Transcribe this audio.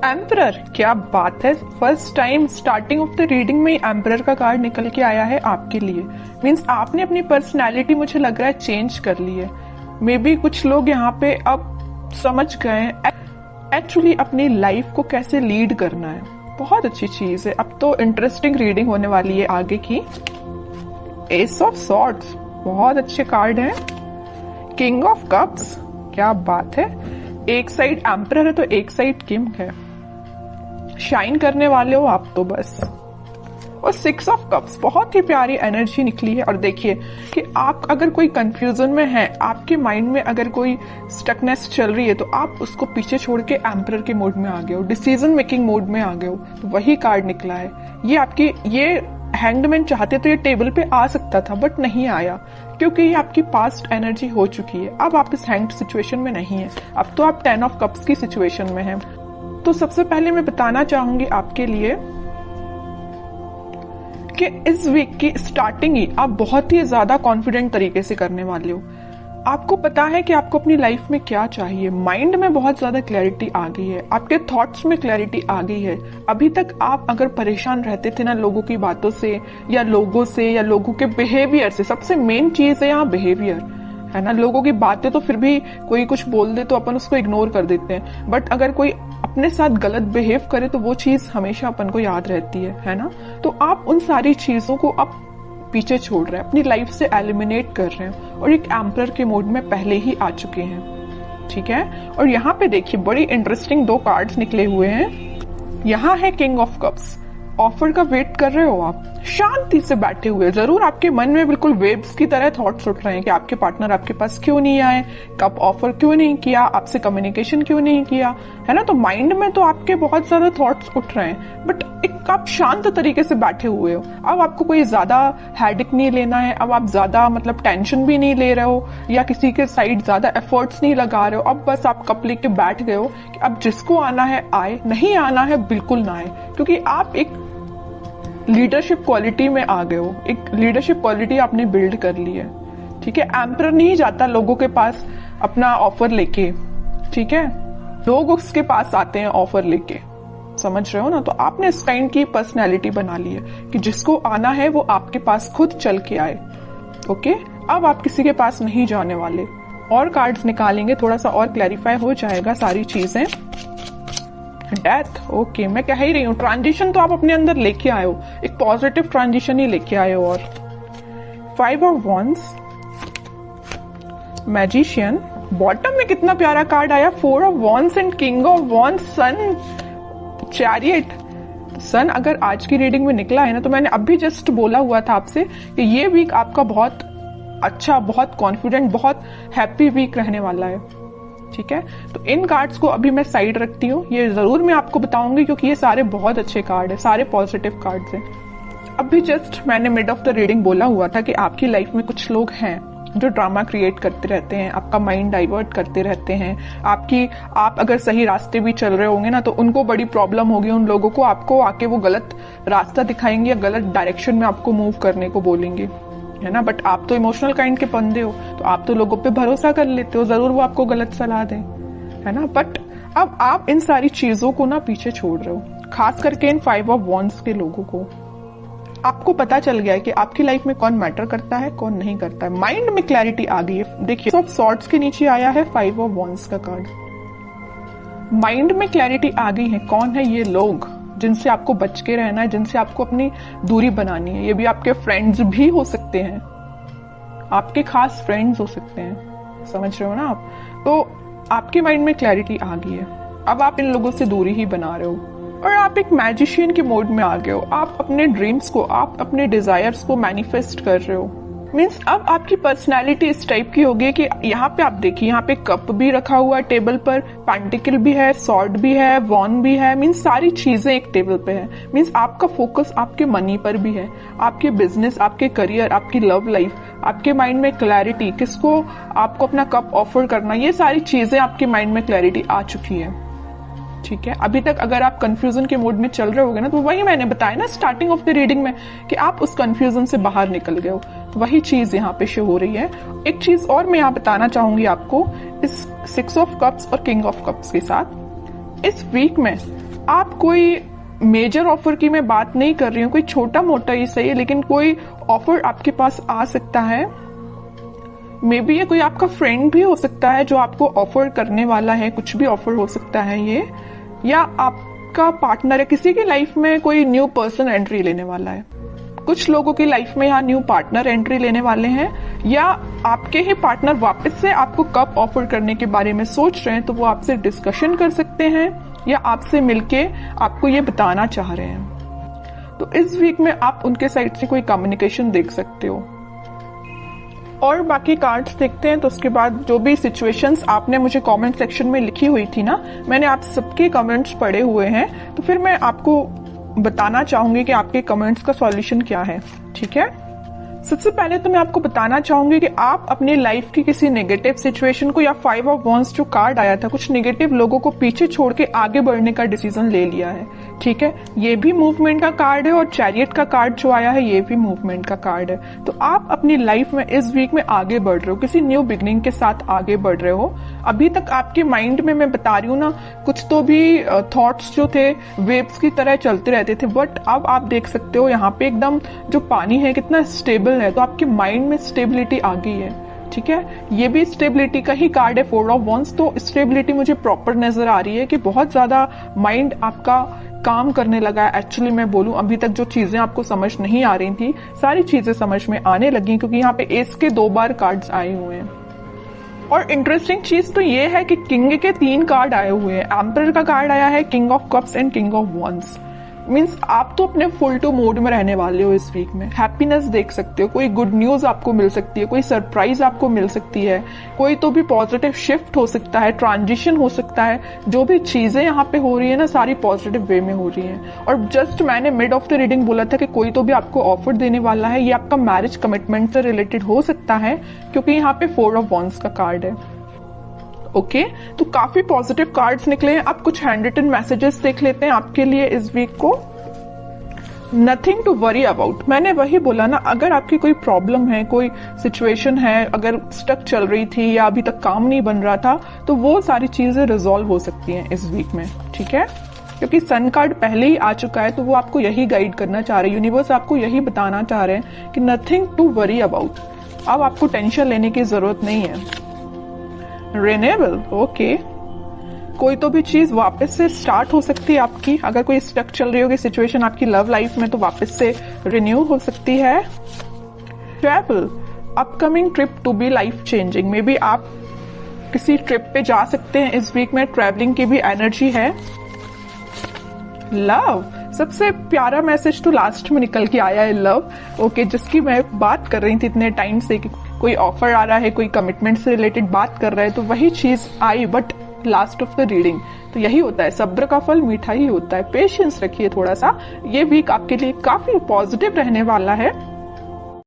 Emperor, क्या बात है। First time starting of the reading में एम्परर का कार्ड निकल के आया है आपके लिए। मीन्स आपने अपनी पर्सनैलिटी मुझे लग रहा है चेंज कर ली है। मे बी कुछ लोग यहाँ पे अब समझ गए एक्चुअली अपनी लाइफ को कैसे लीड करना है। बहुत अच्छी चीज है। अब तो इंटरेस्टिंग रीडिंग होने वाली है आगे की। एस ऑफ सॉर्ड्स, बहुत अच्छे कार्ड हैं। किंग ऑफ कप्स, क्या बात है। एक साइड एम्परर है तो एक साइड किंग है। शाइन करने वाले हो आप तो बस। और 6 ऑफ कप्स, बहुत ही प्यारी एनर्जी निकली है। और देखिए कि आप अगर कोई कंफ्यूजन में हैं, आपके माइंड में अगर कोई स्टकनेस चल रही है, तो आप उसको पीछे छोड़ के एम्परर के मोड में आ गए हो, डिसीजन मेकिंग मोड में आ गए हो। तो वही कार्ड निकला है। ये हैंगमैन चाहते तो ये टेबल पे आ सकता था, बट नहीं आया, क्योंकि ये आपकी पास्ट एनर्जी हो चुकी है। अब आप इस हैंग्ड सिचुएशन में नहीं है। अब तो आप 10 ऑफ कप्स की सिचुएशन में हैं। तो सबसे पहले मैं बताना चाहूंगी आपके लिए कि इस वीक की स्टार्टिंग ही आप बहुत ही ज्यादा कॉन्फिडेंट तरीके से करने वाले हो। आपको पता है कि आपको अपनी लाइफ में क्या चाहिए। माइंड में बहुत ज्यादा क्लैरिटी आ गई है, आपके थॉट्स में क्लैरिटी आ गई है। अभी तक आप अगर परेशान रहते थे ना लोगों की बातों से या लोगों के बिहेवियर से। सबसे मेन चीज है यहाँ बिहेवियर, है ना। लोगों की बातें तो फिर भी कोई कुछ बोल दे तो अपन उसको इग्नोर कर देते हैं, बट अगर कोई अपने साथ गलत बिहेव करे तो वो चीज हमेशा अपन को याद रहती है ना। तो आप उन सारी चीजों को अब पीछे छोड़ रहे हैं, अपनी लाइफ से एलिमिनेट कर रहे हैं और एक एम्परर के मोड में पहले ही आ चुके हैं। ठीक है। और यहाँ पे देखिए बड़ी इंटरेस्टिंग 2 कार्ड्स निकले हुए हैं। यहाँ है किंग ऑफ कप्स। ऑफर का वेट कर रहे हो आप, शांति से बैठे हुए। जरूर आपके मन में बिल्कुल वेव्स की तरह थॉट्स उठ रहे हैं कि आपके पार्टनर आपके पास क्यों नहीं आए, कब ऑफर क्यों नहीं किया, आपसे कम्युनिकेशन क्यों नहीं किया, है ना। तो माइंड में तो आपके बहुत ज्यादा थॉट्स उठ रहे हैं, बट एक आप शांत तरीके से बैठे हुए हो। अब आपको कोई ज्यादा हेडेक नहीं लेना है। अब आप ज्यादा टेंशन भी नहीं ले रहे हो या किसी के साइड ज्यादा एफर्ट्स नहीं लगा रहे हो। अब बस आप कप लेके बैठ गए हो कि अब जिसको आना है आए, नहीं आना है बिल्कुल ना आए, क्योंकि आप एक लीडरशिप क्वालिटी में आ गए हो। एक लीडरशिप क्वालिटी आपने बिल्ड कर ली है। ठीक है। एम्परर नहीं जाता लोगों के पास अपना ऑफर लेके, ठीक है। लोग उसके पास आते हैं ऑफर लेके, समझ रहे हो ना। तो आपने इस काइंड की पर्सनैलिटी बना ली है कि जिसको आना है वो आपके पास खुद चल के आए। ओके। अब आप किसी के पास नहीं जाने वाले। और कार्ड्स निकालेंगे, थोड़ा सा और क्लैरिफाई हो जाएगा सारी चीजें। Death, okay. मैं कह ही रही हूँ ट्रांजिशन तो आप अपने अंदर लेके आए हो, एक पॉजिटिव ट्रांजिशन ही लेके आए हो। और 5 ऑफ वॉन्ड्स, मैजिशियन। बॉटम में कितना प्यारा कार्ड आया, 4 of wands and king of wands, sun, chariot. Sun अगर आज की रीडिंग में निकला है ना, तो मैंने अभी जस्ट बोला हुआ था आपसे कि ये वीक आपका बहुत अच्छा, बहुत कॉन्फिडेंट, बहुत हैप्पी वीक रहने वाला है। ठीक है। तो इन कार्ड्स को अभी मैं साइड रखती हूँ। ये जरूर मैं आपको बताऊंगी क्योंकि ये सारे बहुत अच्छे कार्ड है, सारे पॉजिटिव कार्ड्स हैं। अभी जस्ट मैंने मिड ऑफ द रीडिंग बोला हुआ था कि आपकी लाइफ में कुछ लोग हैं जो ड्रामा क्रिएट करते रहते हैं, आपका माइंड डाइवर्ट करते रहते हैं। आप अगर सही रास्ते भी चल रहे होंगे ना, तो उनको बड़ी प्रॉब्लम होगी। उन लोगों को आपको आके वो गलत रास्ता दिखाएंगे या गलत डायरेक्शन में आपको मूव करने को बोलेंगे, है ना। बट आप तो इमोशनल काइंड के बंदे हो, तो आप तो लोगों पे भरोसा कर लेते हो, जरूर वो आपको गलत सलाह दें, है ना। बट अब आप इन सारी चीजों को ना पीछे छोड़ रहे हो, खास करके इन 5 ऑफ वॉन्ड्स के लोगों को। आपको पता चल गया है कि आपकी लाइफ में कौन मैटर करता है, कौन नहीं करता है। माइंड में क्लैरिटी आ गई है। देखिए ऑफ सॉर्ड्स के नीचे आया है 5 ऑफ वॉन्ड्स का कार्ड। माइंड में क्लैरिटी आ गई है। कौन है ये लोग जिनसे आपको बच के रहना है, जिनसे आपको अपनी दूरी बनानी है। ये भी आपके फ्रेंड्स भी हो सकते हैं, आपके खास फ्रेंड्स हो सकते हैं, समझ रहे हो ना आप। तो आपके माइंड में क्लैरिटी आ गई है। अब आप इन लोगों से दूरी ही बना रहे हो और आप एक मैजिशियन के मोड में आ गए हो। आप अपने ड्रीम्स को, आप अपने डिजायर्स को मैनिफेस्ट कर रहे हो। मीन्स अब आपकी पर्सनैलिटी इस टाइप की होगी कि यहाँ पे आप देखिए, यहाँ पे कप भी रखा हुआ है टेबल पर, पेंटिकल भी है, सॉर्ड भी है, वॉन भी है। मीन्स सारी चीजें एक टेबल पे है। मीन्स आपका फोकस आपके मनी पर भी है, आपके बिजनेस, आपके करियर, आपकी लव लाइफ, आपके माइंड में क्लैरिटी, किसको आपको अपना कप ऑफर करना, ये सारी चीजें आपके माइंड में क्लैरिटी आ चुकी है। ठीक है। अभी तक अगर आप कंफ्यूजन के मोड में चल रहे होगे ना, तो वही मैंने बताया ना स्टार्टिंग ऑफ द रीडिंग में कि आप उस कंफ्यूजन से बाहर निकल गए हो। तो वही चीज यहाँ पे शो हो रही है। एक चीज और मैं यहाँ बताना चाहूंगी आपको, इस 6 ऑफ कप्स और किंग ऑफ कप्स के साथ इस वीक में आप कोई मेजर ऑफर की मैं बात नहीं कर रही हूँ, कोई छोटा मोटा ही सही है, लेकिन कोई ऑफर आपके पास आ सकता है। मे बी ये कोई आपका फ्रेंड भी हो सकता है जो आपको ऑफर करने वाला है, कुछ भी ऑफर हो सकता है ये, या आपका पार्टनर है, किसी की लाइफ में कोई न्यू पर्सन एंट्री लेने वाला है। कुछ लोगों की लाइफ में यहाँ न्यू पार्टनर एंट्री लेने वाले हैं, या आपके ही पार्टनर वापस से आपको कब ऑफर करने के बारे में सोच रहे हैं, तो वो आपसे डिस्कशन कर सकते हैं या आपसे मिलके आपको ये बताना चाह रहे हैं। तो इस वीक में आप उनके साइड से कोई कम्युनिकेशन देख सकते हो। और बाकी कार्ड्स देखते हैं, तो उसके बाद जो भी सिचुएशंस आपने मुझे कमेंट सेक्शन में लिखी हुई थी ना, मैंने आप सबके कमेंट्स पढ़े हुए हैं, तो फिर मैं आपको बताना चाहूंगी कि आपके कमेंट्स का सॉल्यूशन क्या है। ठीक है, सबसे पहले तो मैं आपको बताना चाहूंगी कि आप अपनी लाइफ की किसी नेगेटिव सिचुएशन को, या 5 ऑफ वॉन्ड्स जो कार्ड आया था, कुछ नेगेटिव लोगों को पीछे छोड़ के आगे बढ़ने का डिसीजन ले लिया है। ठीक है, ये भी मूवमेंट का कार्ड है, और चैरियट का कार्ड जो आया है ये भी मूवमेंट का कार्ड है। तो आप अपनी लाइफ में इस वीक में आगे बढ़ रहे हो, किसी न्यू बिगनिंग के साथ आगे बढ़ रहे हो। अभी तक आपके माइंड में, मैं बता रही हूँ ना, कुछ तो भी थॉट्स जो थे वेव्स की तरह चलते रहते थे, बट अब आप देख सकते हो यहाँ पे एकदम जो पानी है कितना स्टेबल है, तो आपके माइंड में स्टेबिलिटी आ गई है। ठीक है, ये भी स्टेबिलिटी का ही कार्ड है, 4 ऑफ वॉन्ड्स। तो स्टेबिलिटी मुझे प्रॉपर नजर आ रही है कि बहुत ज्यादा माइंड आपका काम करने लगा है। एक्चुअली मैं बोलूं, अभी तक जो चीजें आपको समझ नहीं आ रही थी, सारी चीजें समझ में आने लगी, क्योंकि यहाँ पे एस के 2 बार कार्ड्स आए हुए हैं। और इंटरेस्टिंग चीज तो ये है कि किंग के 3 कार्ड आए हुए हैं। एम्परर का कार्ड आया है, king of cups and king of wands. Means आप तो अपने फुल टू मोड में रहने वाले हो इस वीक में। हैप्पीनेस देख सकते हो, कोई गुड न्यूज आपको मिल सकती है, कोई सरप्राइज आपको मिल सकती है, कोई तो भी पॉजिटिव शिफ्ट हो सकता है, ट्रांजिशन हो सकता है। जो भी चीजें यहाँ पे हो रही है ना, सारी पॉजिटिव वे में हो रही है। और जस्ट मैंने मिड ऑफ द रीडिंग बोला था कि कोई तो भी आपको ऑफर देने वाला है, ये आपका मैरिज कमिटमेंट से रिलेटेड हो सकता है, क्योंकि यहाँ पे 4 ऑफ वॉन्ड्स का कार्ड है। ओके, तो काफी पॉजिटिव कार्ड्स निकले हैं। अब कुछ हैंड रिटन मैसेजेस देख लेते हैं आपके लिए इस वीक को। नथिंग टू वरी अबाउट, मैंने वही बोला ना, अगर आपकी कोई प्रॉब्लम है, कोई सिचुएशन है, अगर स्टक चल रही थी या अभी तक काम नहीं बन रहा था, तो वो सारी चीजें रिजॉल्व हो सकती हैं इस वीक में। ठीक है, क्योंकि सन कार्ड पहले ही आ चुका है, तो वो आपको यही गाइड करना चाह रहे हैं, यूनिवर्स आपको यही बताना चाह रहे हैं कि नथिंग टू वरी अबाउट। अब आपको टेंशन लेने की जरूरत नहीं है। रिन्यूएबल, ओके, कोई तो भी चीज वापस से स्टार्ट हो सकती है आपकी। अगर कोई स्टक चल रही होगी सिचुएशन आपकी लव लाइफ में, तो वापस से रिन्यू हो सकती है। Travel, upcoming trip to be life changing, maybe आप किसी ट्रिप पे जा सकते हैं इस वीक में, ट्रैवलिंग की भी एनर्जी है। लव, सबसे प्यारा मैसेज तो लास्ट में निकल के आया है, लव। ओके, जिसकी मैं बात कर रही थी इतने टाइम से कि कोई ऑफर आ रहा है, कोई कमिटमेंट से रिलेटेड बात कर रहा है, तो वही चीज आई, but last of the reading. तो यही होता है, सब्र का फल मीठा ही होता है। पेशेंस रखिए थोड़ा सा, ये वीक आपके लिए काफी पॉजिटिव रहने वाला है।